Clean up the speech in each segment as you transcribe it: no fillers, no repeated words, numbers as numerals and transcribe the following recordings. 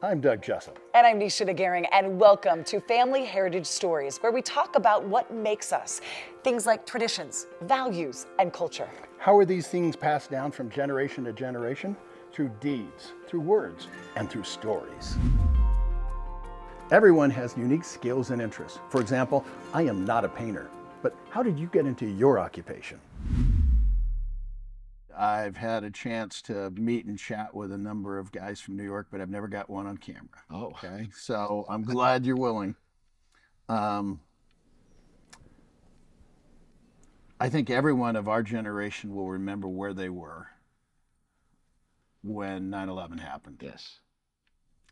I'm Doug Jessup. And I'm Nisha Nagaring, and welcome to Family Heritage Stories, where we talk about what makes us. Things like traditions, values, and culture. How are these things passed down from generation to generation? Through deeds, through words, and through stories. Everyone has unique skills and interests. For example, I am not a painter, but how did you get into your occupation? I've had a chance to meet and chat with a number of guys from New York, but I've never got one on camera. Oh. Okay. So I'm glad you're willing. I think everyone of our generation will remember where they were when 9/11 happened. Yes.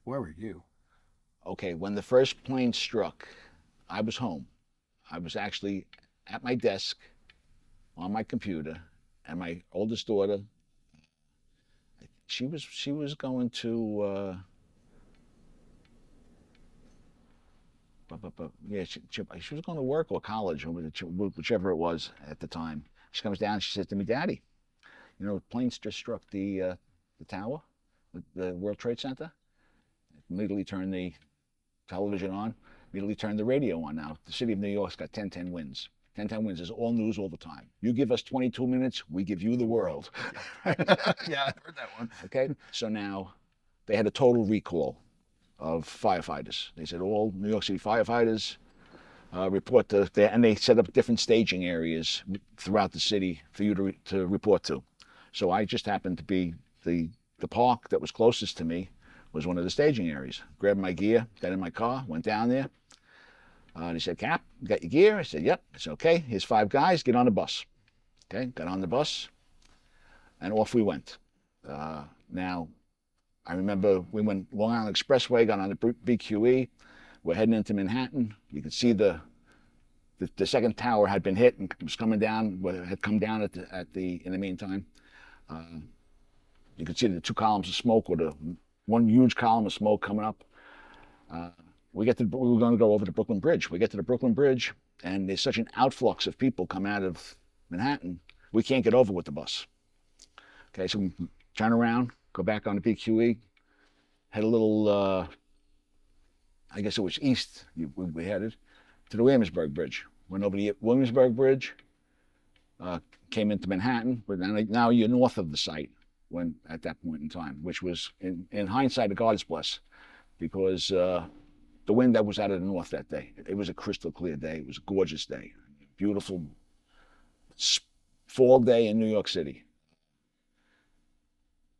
Where were you? Okay, when the first plane struck, I was home. I was actually at my desk on my computer, and my oldest daughter, she was going to she was going to work or college or whichever it was at the time. She comes down, she says to me, "Daddy, you know, planes just struck the tower, the World Trade Center." Immediately turned the television on, immediately turned the radio on. Now, the city of New York's got 10-10 wins. 10-10 wins is all news all the time. You give us 22 minutes, we give you the world. Yeah, I heard that one. Okay, so now they had a total recall of firefighters. They said all New York City firefighters report to there, and they set up different staging areas throughout the city for you to report to. So I just happened to be the park that was closest to me was one of the staging areas. Grabbed my gear, got in my car, went down there. And he said, "Cap, you got your gear?" I said, "Yep." I said, "Okay, here's 5 guys, get on the bus." Okay, got on the bus, and off we went. Now, I remember we went Long Island Expressway, got on the BQE. We're heading into Manhattan. You could see the second tower had been hit and was coming down. Well, it had come down in the meantime. You could see the 2 columns of smoke, or the one huge column of smoke coming up. We were going to go over the Brooklyn Bridge. We get to the Brooklyn Bridge, and there's such an outflux of people come out of Manhattan, we can't get over with the bus. Okay, so we turn around, go back on the BQE, head a little, I guess it was east, we headed to the Williamsburg Bridge. Went over the Williamsburg Bridge, came into Manhattan, but now you're north of the site at that point in time, which was, in hindsight, a God's bless, because the wind that was out of the north that day. It was a crystal clear day. It was a gorgeous day. Beautiful fall day in New York City.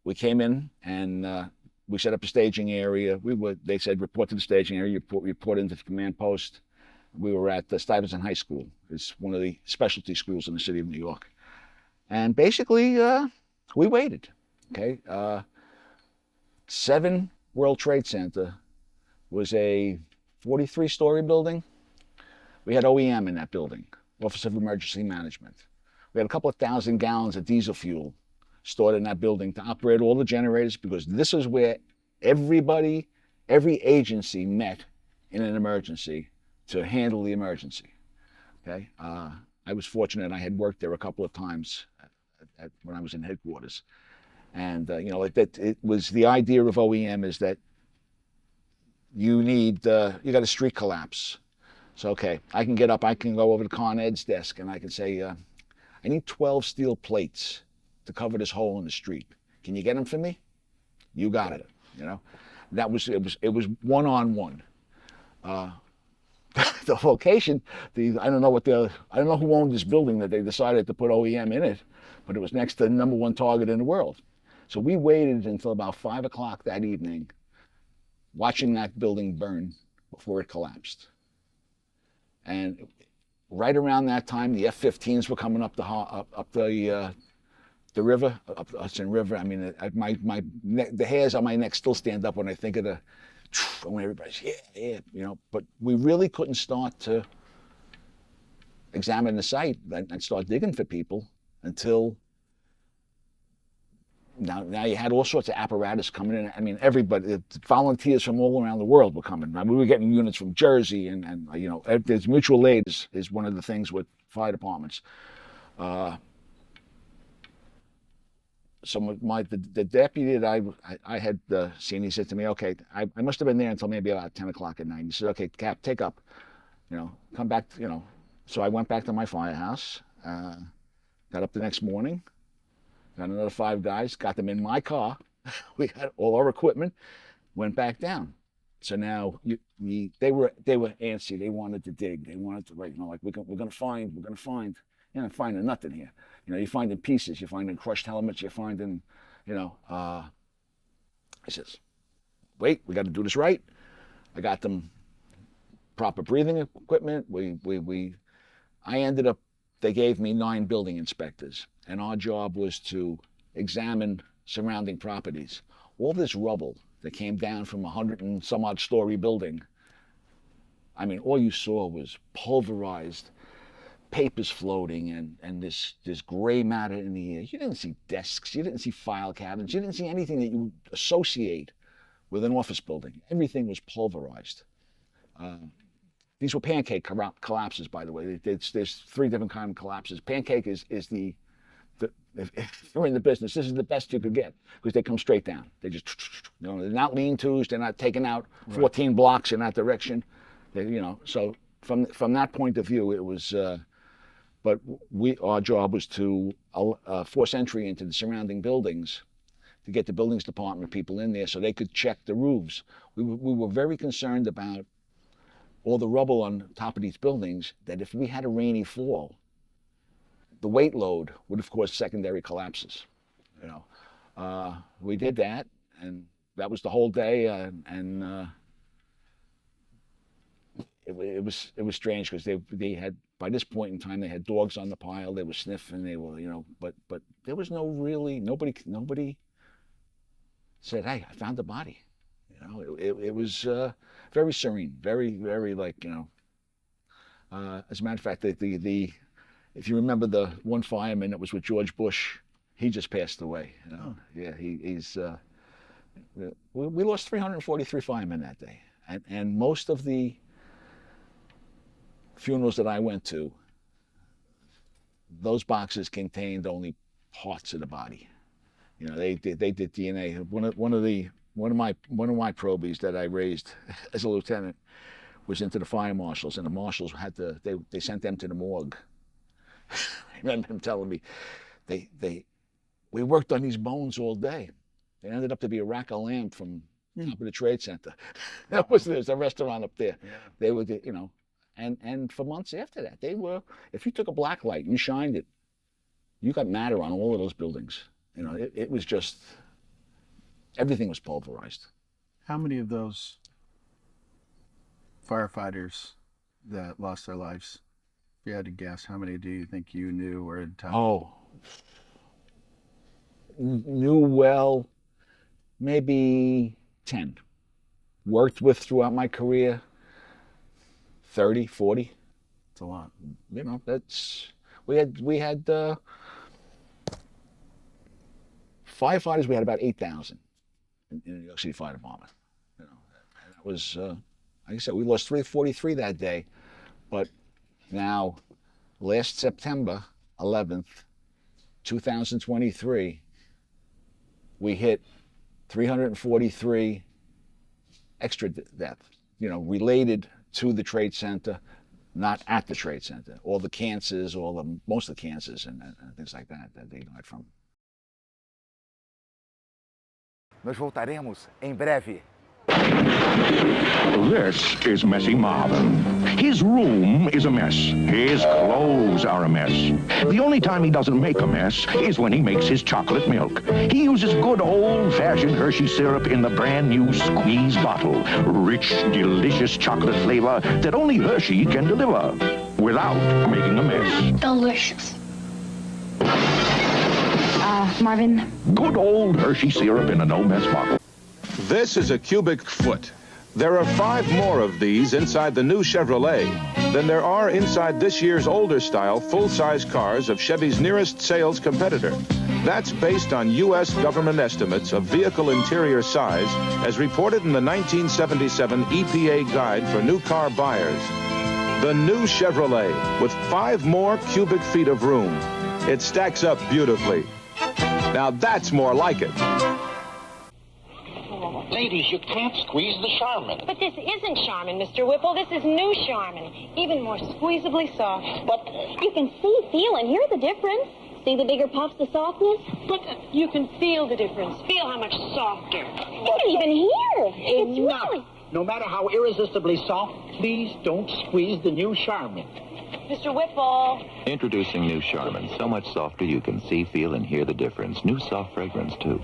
We came in and we set up a staging area. They said, report to the staging area, report into the command post. We were at Stuyvesant High School. It's one of the specialty schools in the city of New York. And basically, we waited, okay? 7 World Trade Center was a 43-story building. We had OEM in that building, Office of Emergency Management. We had a couple of 1,000 gallons of diesel fuel stored in that building to operate all the generators, because this is where every agency met in an emergency to handle the emergency. Okay, I was fortunate. I had worked there a couple of times when I was in headquarters, and you know, it was the idea of OEM is that you got a street collapse. So, okay, I can get up, I can go over to Con Ed's desk, and I can say, I need 12 steel plates to cover this hole in the street. Can you get them for me? You got it. You know, it was one-on-one. The location, I don't know who owned this building that they decided to put OEM in it, but it was next to the #1 target in the world. So we waited until about 5 o'clock that evening, watching that building burn before it collapsed. And right around that time, the F-15s were coming up the river, up the Hudson River. I mean, the hairs on my neck still stand up when I think of when everybody's, yeah, you know. But we really couldn't start to examine the site and start digging for people until Now you had all sorts of apparatus coming in. I mean, everybody, volunteers from all around the world were coming. I mean, we were getting units from Jersey, and you know, there's mutual aid is one of the things with fire departments. the deputy that I had seen, he said to me, okay, I must have been there until maybe about 10 o'clock at night. He said, okay, Cap, take up, come back, So I went back to my firehouse, got up the next morning, got another 5 guys, got them in my car. We had all our equipment, went back down. So now they were antsy. They wanted to dig. They wanted to, like we're gonna find. You're not finding nothing here. You're finding pieces. You're finding crushed helmets. You're finding, He says, wait, we got to do this right. I got them proper breathing equipment. They gave me 9 building inspectors, and our job was to examine surrounding properties. All this rubble that came down from 100 and some odd story building, I mean, all you saw was pulverized papers floating and this gray matter in the air. You didn't see desks, you didn't see file cabinets, you didn't see anything that you would associate with an office building. Everything was pulverized. These were pancake collapses, by the way. There's 3 different kinds of collapses. Pancake is the if you're in the business, this is the best you could get, because they come straight down. They just, they're not lean-tos, they're not taking out 14 blocks in that direction. So from that point of view, it was, but our job was to force entry into the surrounding buildings to get the buildings department people in there so they could check the roofs. We were very concerned about all the rubble on top of these buildings, that if we had a rainy fall, the weight load would have caused secondary collapses. We did that, and that was the whole day, it was strange, because they had, by this point in time, they had dogs on the pile. They were sniffing. They were, but there was nobody said, "Hey, I found the body." It was very serene, very, very, as a matter of fact, if you remember the one fireman that was with George Bush, he just passed away. Yeah, he's. We lost 343 firemen that day, and most of the funerals that I went to, those boxes contained only parts of the body. They did DNA. One of my probies that I raised as a lieutenant was into the fire marshals, and the marshals they sent them to the morgue. I remember him telling me, we worked on these bones all day. They ended up to be a rack of lamb from top of the Trade Center. There's a restaurant up there. Yeah. They were, and for months after that, if you took a black light and you shined it, you got matter on all of those buildings. It was just, everything was pulverized. How many of those firefighters that lost their lives, if you had to guess, how many do you think you knew or in touch? Oh, knew well, maybe 10. Worked with throughout my career, 30, 40. That's a lot. We had firefighters, we had about 8,000 in the New York City Fire Department. And that was, like I said, we lost 343 that day, but now, last September 11th, 2023, we hit 343 extra deaths, related to the Trade Center, not at the Trade Center. All the cancers, most of the cancers and things like that they died from. Nós voltaremos em breve. This is Messy Marvin. His room is a mess. His clothes are a mess. The only time he doesn't make a mess is when he makes his chocolate milk. He uses good old-fashioned Hershey syrup in the brand new squeeze bottle. Rich, delicious chocolate flavor that only Hershey can deliver without making a mess. Delicious. Marvin? Good old Hershey syrup in a no-mess bottle. This is a cubic foot. There are 5 more of these inside the new Chevrolet than there are inside this year's older style full-size cars of Chevy's nearest sales competitor. That's based on U.S. government estimates of vehicle interior size as reported in the 1977 EPA Guide for New Car Buyers. The new Chevrolet with 5 more cubic feet of room. It stacks up beautifully. Now that's more like it. Ladies, you can't squeeze the Charmin. But this isn't Charmin, Mr. Whipple. This is new Charmin. Even more squeezably soft. But You can see, feel, and hear the difference. See the bigger puffs, the softness? but You can feel the difference. Feel how much softer. You can even hear. It's really... no matter how irresistibly soft, please don't squeeze the new Charmin. Mr. Whipple. Introducing new Charmin. So much softer you can see, feel, and hear the difference. New soft fragrance, too.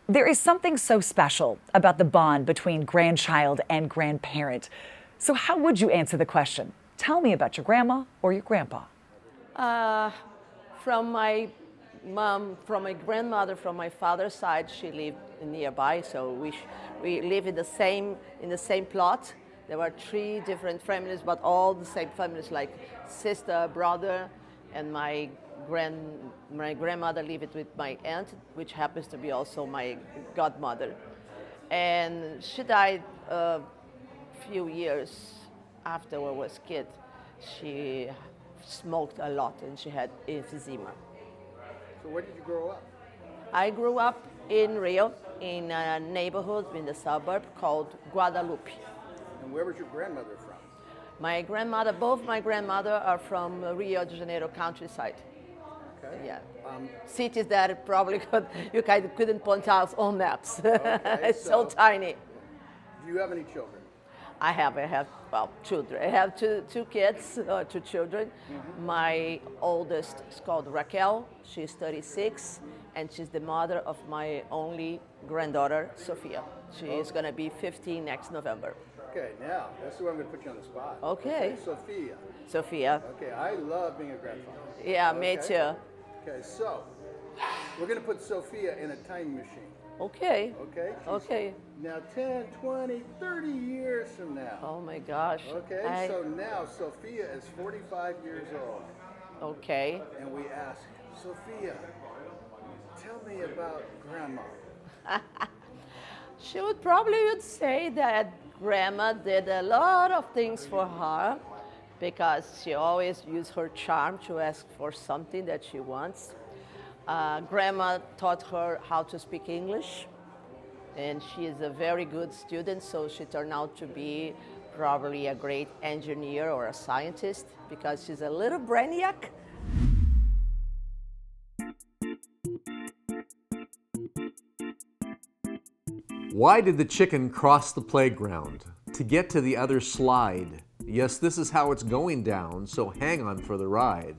There is something so special about the bond between grandchild and grandparent. So how would you answer the question? Tell me about your grandma or your grandpa. From my mom, from my grandmother, from my father's side, she lived nearby, so we live in the same plot. There were 3 different families, but all the same families, like sister, brother, and my grandmother lived with my aunt, which happens to be also my godmother. And she died a few years after I was a kid. She smoked a lot and she had emphysema. So where did you grow up? I grew up in Rio, in a neighborhood in the suburb called Guadalupe. And where was your grandmother from? My grandmother, both my grandmother are from Rio de Janeiro countryside. Okay. Yeah. Cities that probably couldn't point out on maps. It's so tiny. Do you have any children? I have, well, children. I have two kids, 2 children. My oldest is called Raquel. She's 36, and she's the mother of my only granddaughter, Sophia. She is going to be 15 next November. Okay, now, this is where I'm going to put you on the spot. Okay. Sophia. Sophia. Okay, I love being a grandfather. Yeah, me Okay. too. Okay, so we're going to put Sophia in a time machine. Okay. Okay? Okay. Now 10, 20, 30 years from now. Oh my gosh. Okay, so now Sophia is 45 years old. Okay. And we ask, Sophia, tell me about Grandma. She would probably say that Grandma did a lot of things for her because she always used her charm to ask for something that she wants. Grandma taught her how to speak English, and she is a very good student, so she turned out to be probably a great engineer or a scientist because she's a little brainiac. Why did the chicken cross the playground? To get to the other slide. Yes, this is how it's going down, so hang on for the ride.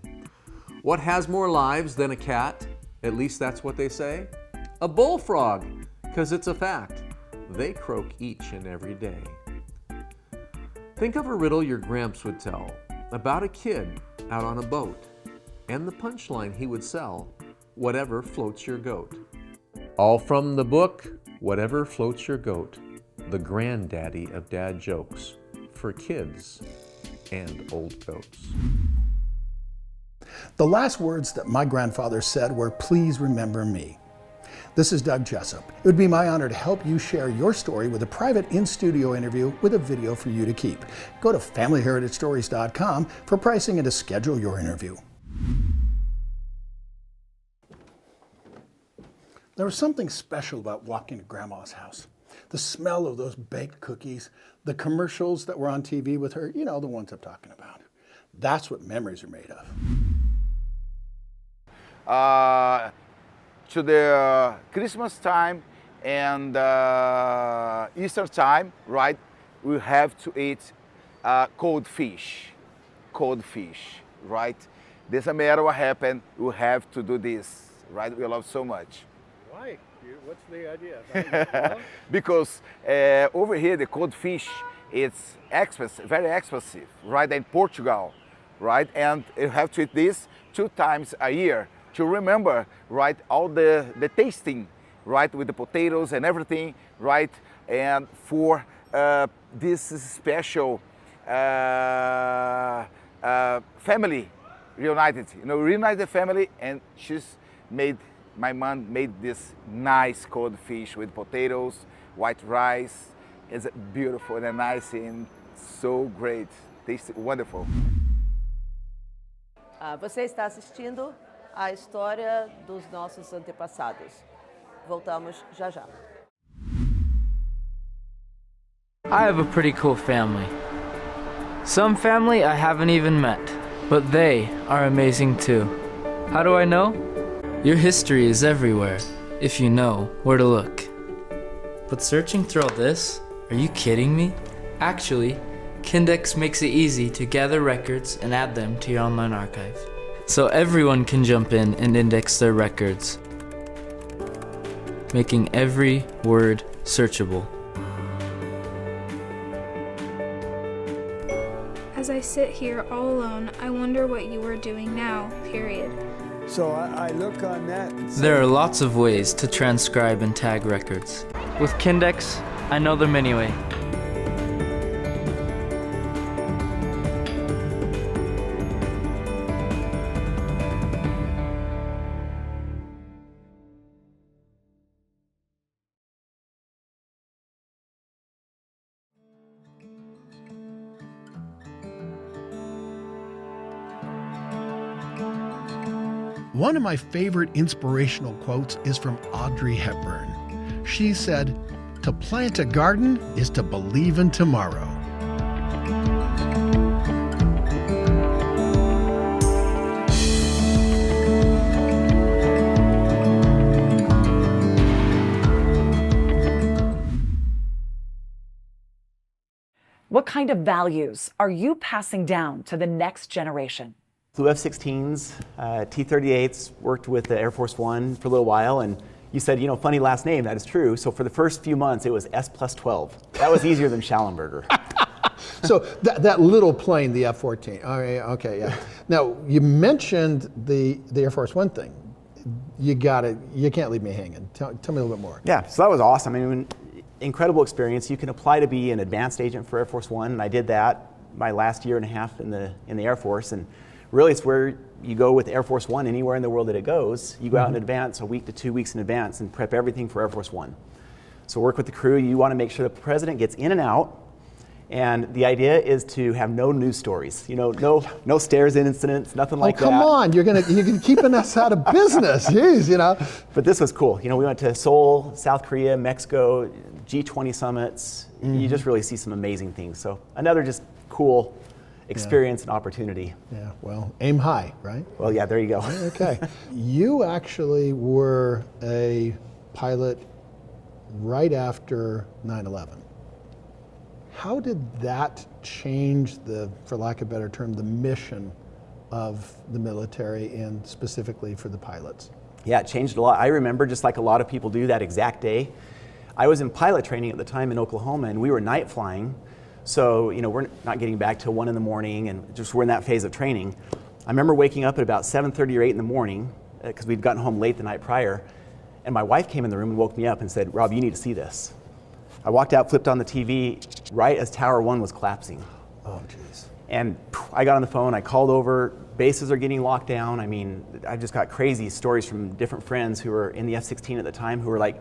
What has more lives than a cat? At least that's what they say. A bullfrog, 'cause it's a fact. They croak each and every day. Think of a riddle your gramps would tell about a kid out on a boat, and the punchline he would sell, whatever floats your goat. All from the book, Whatever Floats Your Goat, the granddaddy of dad jokes for kids and old goats. The last words that my grandfather said were, "Please remember me." This is Doug Jessup. It would be my honor to help you share your story with a private in-studio interview with a video for you to keep. Go to FamilyHeritageStories.com for pricing and to schedule your interview. There was something special about walking to Grandma's house. The smell of those baked cookies, the commercials that were on TV with her, you know, the ones I'm talking about. That's what memories are made of. To the Christmas time and Easter time, right? We have to eat cold fish, right? Doesn't matter what happened, we have to do this, right? We love so much. Why? What's the idea? Because over here, the cold fish, it's expensive, very expensive, right? In Portugal, right? And you have to eat this 2 times a year to remember, right? All the tasting, right? With the potatoes and everything, right? And for this special family reunited, reunited family, and my mom made this nice cold fish with potatoes, white rice. It's beautiful and nice and so great. Tasty, wonderful. Você está assistindo a história dos nossos antepassados. Voltamos já já. I have a pretty cool family. Some family I haven't even met, but they are amazing too. How do I know? Your history is everywhere, if you know where to look. But searching through all this? Are you kidding me? Actually, Kindex makes it easy to gather records and add them to your online archive. So everyone can jump in and index their records, making every word searchable. As I sit here all alone, I wonder what you are doing now, period. So I look on that and say, There are lots of ways to transcribe and tag records. With Kindex, I know them anyway. One of my favorite inspirational quotes is from Audrey Hepburn. She said, "To plant a garden is to believe in tomorrow." What kind of values are you passing down to the next generation? Flew F-16s, T-38s, worked with the Air Force One for a little while, and you said, you know, funny last name, that is true. So for the first few months, it was S+12. That was easier than Schallenberger. So that little plane, the F-14. Okay, yeah. Now, you mentioned the Air Force One thing. You can't leave me hanging. Tell me a little bit more. Yeah, so that was awesome. I mean, incredible experience. You can apply to be an advanced agent for Air Force One, and I did that my last year and a half in the Air Force. And really, it's where you go with Air Force One anywhere in the world that it goes. You go out in advance, a week to 2 weeks in advance, and prep everything for Air Force One. So work with the crew. You want to make sure the president gets in and out. And the idea is to have no news stories. You know, no stairs in incidents, nothing like that. Oh, come on! You're keeping us out of business. Jeez, you know. But this was cool. You know, we went to Seoul, South Korea, Mexico, G20 summits. You just really see some amazing things. So another just cool experience and opportunity. Yeah, well, aim high, right? Well, yeah, there you go. Okay. You actually were a pilot right after 9/11. How did that change for lack of a better term, the mission of the military and specifically for the pilots? Yeah, it changed a lot. I remember, just like a lot of people do, that exact day. I was in pilot training at the time in Oklahoma, and we were night flying. So, you know, we're not getting back till 1 in the morning, and just we're in that phase of training. I remember waking up at about 7:30 or 8 in the morning, because we'd gotten home late the night prior, and my wife came in the room and woke me up and said, "Rob, you need to see this." I walked out, flipped on the TV, right as Tower 1 was collapsing. Oh, jeez. And I got on the phone, I called over, bases are getting locked down. I mean, I've just got crazy stories from different friends who were in the F-16 at the time who were like,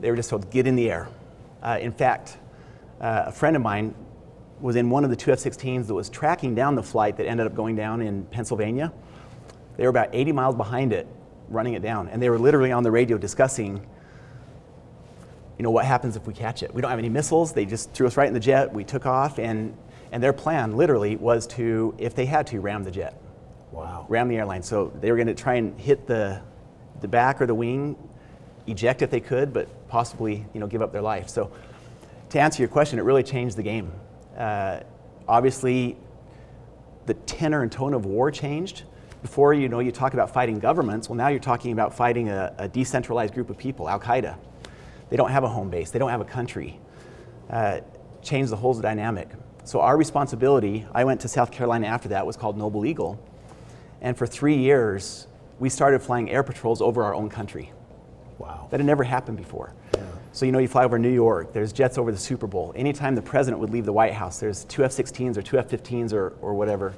they were just told, get in the air. In fact, a friend of mine was in one of the two F-16s that was tracking down the flight that ended up going down in Pennsylvania. They were about 80 miles behind it, running it down. And they were literally on the radio discussing, you know, what happens if we catch it? We don't have any missiles. They just threw us right in the jet. We took off, and their plan literally was to, if they had to, ram the jet. Wow. Ram the airline. So they were going to try and hit the back or the wing, eject if they could, but possibly, you know, give up their life. So to answer your question, it really changed the game. Obviously, the tenor and tone of war changed. Before, you know, you talk about fighting governments. Well, now you're talking about fighting a decentralized group of people, Al-Qaeda. They don't have a home base. They don't have a country. Changed the whole dynamic. So our responsibility, I went to South Carolina after that, was called Noble Eagle. And for 3 years, we started flying air patrols over our own country. Wow. That had never happened before. Yeah. So, you know, you fly over New York, there's jets over the Super Bowl. Anytime the president would leave the White House, there's 2 F-16s or 2 F-15s or whatever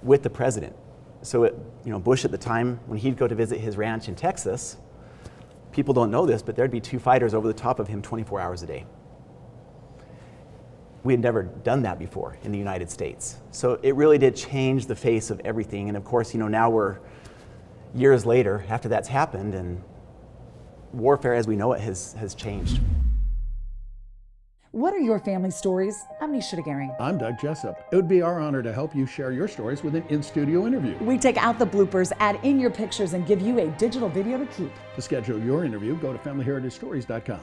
with the president. So, you know, Bush at the time, when he'd go to visit his ranch in Texas, people don't know this, but there'd be 2 fighters over the top of him 24 hours a day. We had never done that before in the United States. So it really did change the face of everything. And of course, you know, now we're years later, after that's happened, and warfare as we know it has changed. What are your family stories? I'm Nisha DeGaring. I'm Doug Jessup. It would be our honor to help you share your stories with an in-studio interview. We take out the bloopers, add in your pictures, and give you a digital video to keep. To schedule your interview, go to familyheritagestories.com.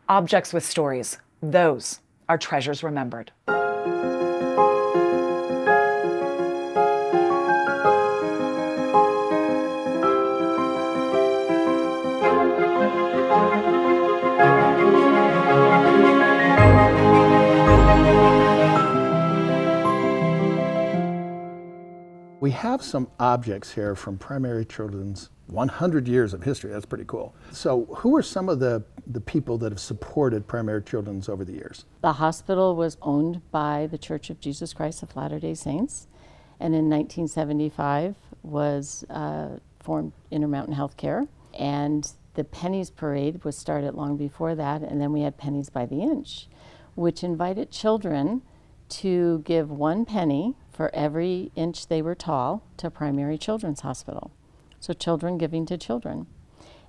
Objects with stories. Those are treasures remembered. We have some objects here from Primary Children's 100 years of history. That's pretty cool. So who are some of the people that have supported Primary Children's over the years? The hospital was owned by the Church of Jesus Christ of Latter-day Saints, and in 1975 was formed Intermountain Healthcare, and the Pennies Parade was started long before that, and then we had Pennies by the Inch, which invited children to give 1 penny for every inch they were tall to Primary Children's Hospital. So children giving to children.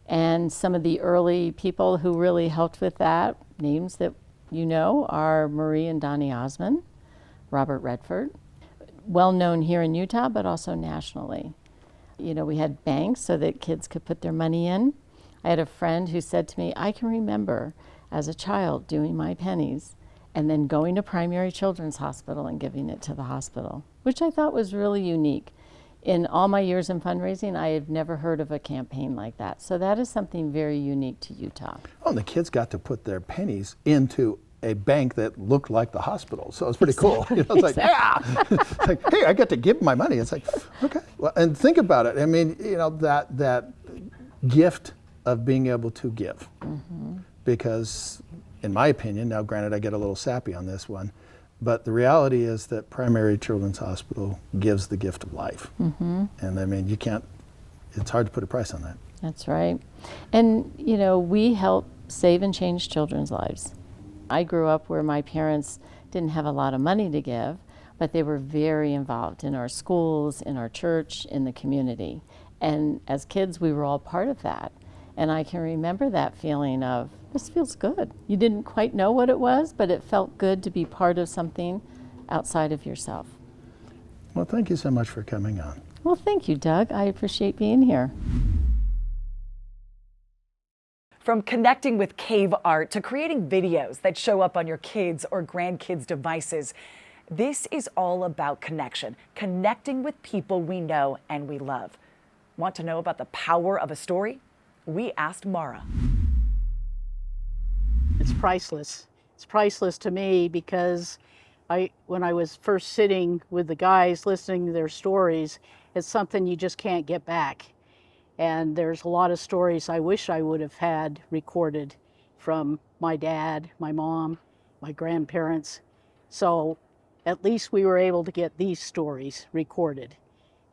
And some of the early people who really helped with that, names that you know, are Marie and Donnie Osmond, Robert Redford, well known here in Utah, but also nationally. You know, we had banks so that kids could put their money in. I had a friend who said to me, I can remember as a child doing my pennies and then going to Primary Children's Hospital and giving it to the hospital, which I thought was really unique. In all my years in fundraising, I had never heard of a campaign like that. So that is something very unique to Utah. Oh, and the kids got to put their pennies into a bank that looked like the hospital. So it's pretty cool. You know, it's like, yeah, it's like, hey, I get to give my money. It's like, okay. Well, and think about it. I mean, you know, that gift of being able to give. Mm-hmm. Because in my opinion, now granted I get a little sappy on this one, but the reality is that Primary Children's Hospital gives the gift of life. Mm-hmm. And I mean, it's hard to put a price on that. That's right. And you know, we help save and change children's lives. I grew up where my parents didn't have a lot of money to give, but they were very involved in our schools, in our church, in the community. And as kids, we were all part of that. And I can remember that feeling of, this feels good. You didn't quite know what it was, but it felt good to be part of something outside of yourself. Well, thank you so much for coming on. Well, thank you, Doug. I appreciate being here. From connecting with cave art to creating videos that show up on your kids' or grandkids' devices, this is all about connection, connecting with people we know and we love. Want to know about the power of a story? We asked Mara. It's priceless. It's priceless to me because when I was first sitting with the guys listening to their stories, it's something you just can't get back. And there's a lot of stories I wish I would have had recorded from my dad, my mom, my grandparents. So at least we were able to get these stories recorded.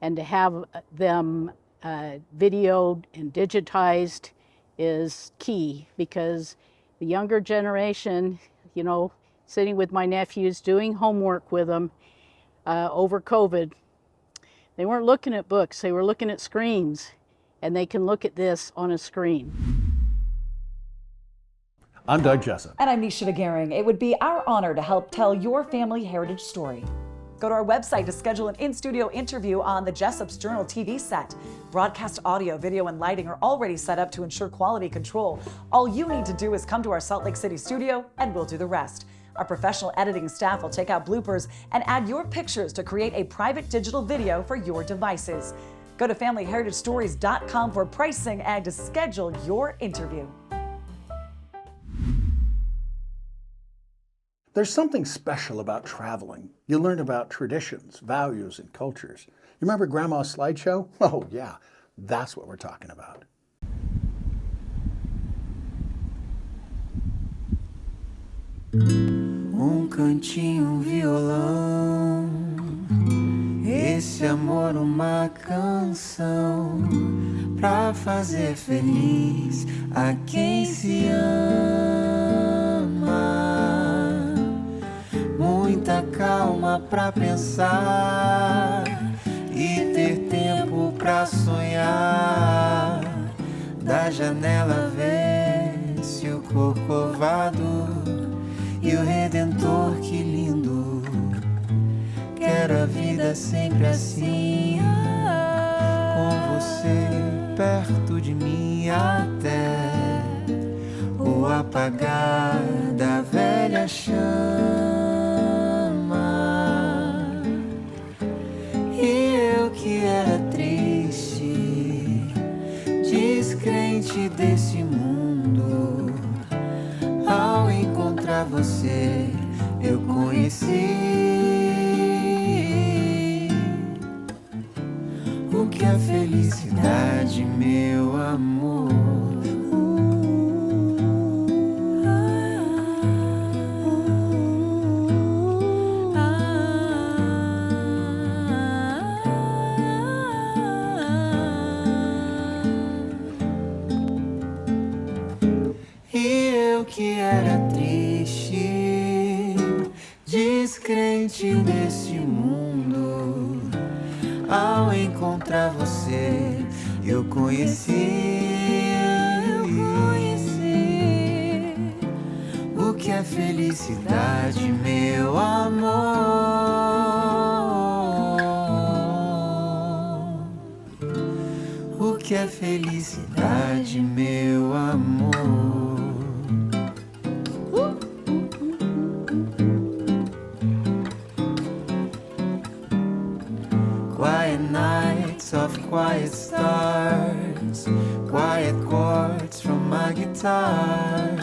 And to have them videoed and digitized is key, because the younger generation, you know, sitting with my nephews, doing homework with them over COVID, they weren't looking at books, they were looking at screens, and they can look at this on a screen. I'm Doug Jessup. And I'm Nisha DeGaring. It would be our honor to help tell your family heritage story. Go to our website to schedule an in-studio interview on the Jessup's Journal TV set. Broadcast audio, video, and lighting are already set up to ensure quality control. All you need to do is come to our Salt Lake City studio and we'll do the rest. Our professional editing staff will take out bloopers and add your pictures to create a private digital video for your devices. Go to familyheritagestories.com for pricing and to schedule your interview. There's something special about traveling. You learn about traditions, values, and cultures. You remember Grandma's slideshow? Oh yeah, that's what we're talking about. Cantinho, violão, esse amor uma canção pra fazer feliz a quem se ama. Muita muita calma pra pensar e ter tempo pra sonhar. Da janela vê-se o corcovado e o Redentor, que lindo. Quero a vida sempre assim, com você perto de mim, até o apagar da velha chama. E eu que era triste, descrente desse mundo, ao encontrar você eu conheci o que é felicidade, meu amor. E eu que era triste, descrente desse mundo, ao encontrar você eu conheci o que é felicidade, meu amor. O que é felicidade, meu amor. Quiet nights of quiet stars, quiet chords from my guitar.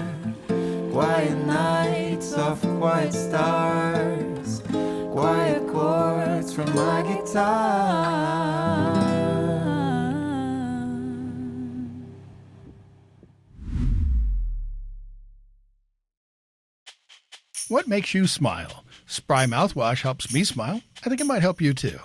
Quiet nights of quiet stars, quiet chords from my guitar. What makes you smile? Spry mouthwash helps me smile. I think it might help you too.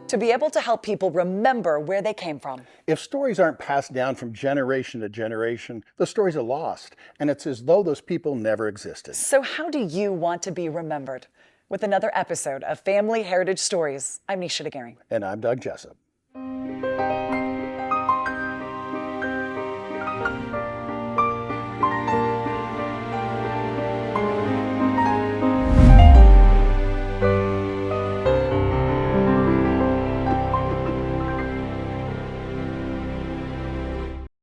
To be able to help people remember where they came from. If stories aren't passed down from generation to generation, the stories are lost, and it's as though those people never existed. So how do you want to be remembered? With another episode of Family Heritage Stories, I'm Nisha DeGaring. And I'm Doug Jessup.